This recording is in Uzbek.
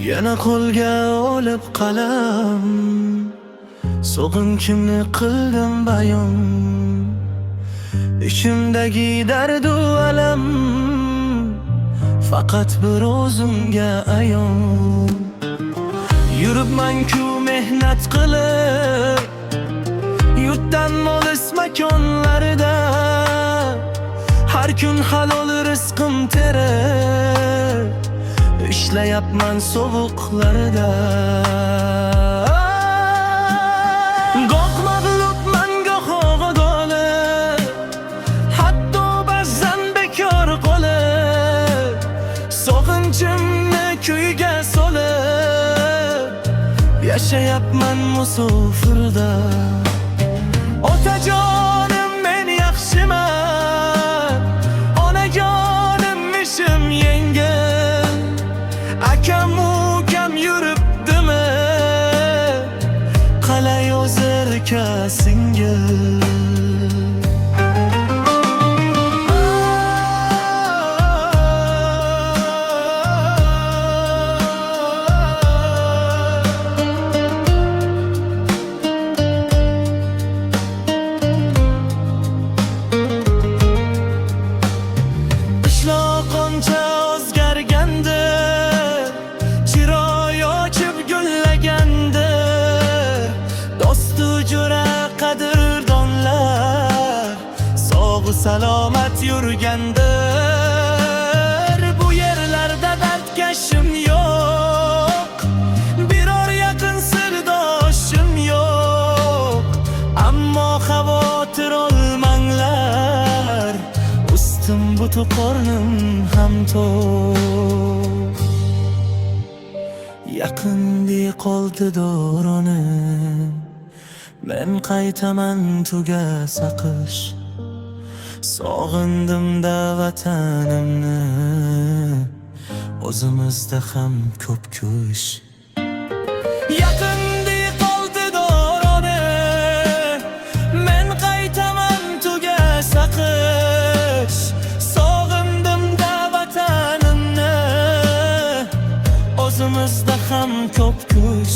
Yana qo'lga olib qalam, sog'inchimni qildim bayon. Ichimdagi dardu alam faqat bir o'zimga ayon. Yuribman-ku mehnat qilib, yurtdan olis makonlarida. Har kun halol rizqim terib, ishlayapman sovuqlarda. Goh mag'lubman, goh g'olib, hatto ba'zan bekor qolib, sog'inchimni kuyga solib, yashayapman musofirda. Otajonim men yaxshiman, onajonim ishim yengil. Akam ukam yuribdimi, qalay o'zirka singil. Qishloq qancha o'zgargandi, chiroy ochib gullagandi, dostu jo'ra qadrdonlar sog'u salomat yurgandir. Bu yerlarda dardkashim yo'q, biror yaqin sirdoshim yo'q. Ammo xavotir olmanglar, ustim buti qornim ham to'q. Yaqinda qoldi doronim, men qaytaman tuga saqish. Sog'indim-da vatanimni, o'zimizda ham ko'p kuch. Yaqinda qoldi doronim, men qaytaman tuga saqish. Sog'indim-da vatanimni, o'zimizda ham ko'p kuch.